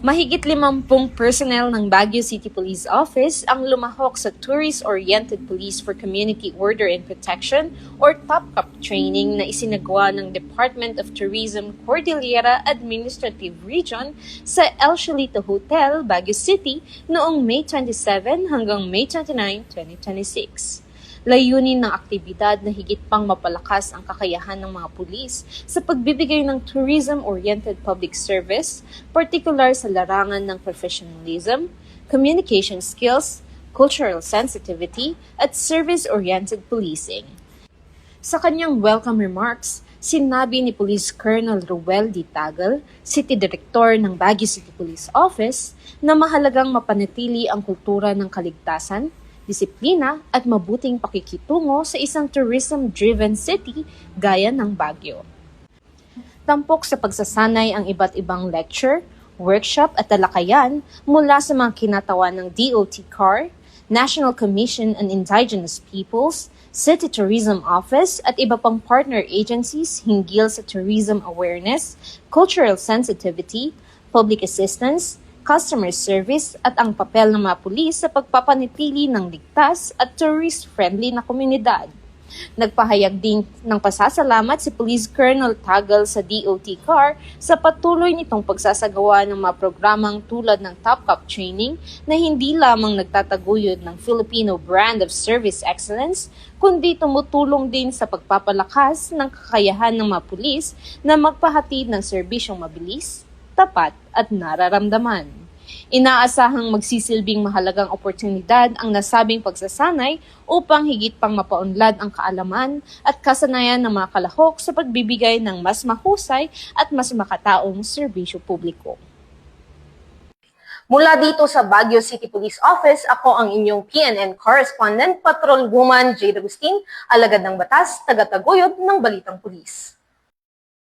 Mahigit 50 personnel ng Baguio City Police Office ang lumahok sa Tourist-Oriented Police for Community Order and Protection or TOPCOP training na isinagawa ng Department of Tourism Cordillera Administrative Region sa El Cholito Hotel, Baguio City noong May 27 hanggang May 29, 2026. Layunin ng aktibidad na higit pang mapalakas ang kakayahan ng mga pulis sa pagbibigay ng tourism-oriented public service, particular sa larangan ng professionalism, communication skills, cultural sensitivity, at service-oriented policing. Sa kanyang welcome remarks, sinabi ni Police Colonel Ruel D. Tagal, City Director ng Baguio City Police Office, na mahalagang mapanatili ang kultura ng kaligtasan, disiplina at mabuting pakikitungo sa isang tourism-driven city gaya ng Baguio. Tampok sa pagsasanay ang iba't ibang lecture, workshop at talakayan mula sa mga kinatawan ng DOT CAR, National Commission on Indigenous Peoples, City Tourism Office at iba pang partner agencies hinggil sa tourism awareness, cultural sensitivity, public assistance, customer service at ang papel ng mga pulis sa pagpapanatili ng ligtas at tourist-friendly na komunidad. Nagpahayag din ng pasasalamat si Police Colonel Tagal sa DOT CAR sa patuloy nitong pagsasagawa ng mga programang tulad ng TOPCOP training na hindi lamang nagtataguyod ng Filipino brand of service excellence, kundi tumutulong din sa pagpapalakas ng kakayahan ng mga pulis na magpahatid ng serbisyong mabilis, tapat at nararamdaman. Inaasahang magsisilbing mahalagang oportunidad ang nasabing pagsasanay upang higit pang mapaunlad ang kaalaman at kasanayan ng mga kalahok sa pagbibigay ng mas mahusay at mas makataong serbisyo publiko. Mula dito sa Baguio City Police Office, ako ang inyong PNN correspondent, Patrolwoman Jade Agustin, alagad ng batas, tagataguyod ng Balitang Pulis.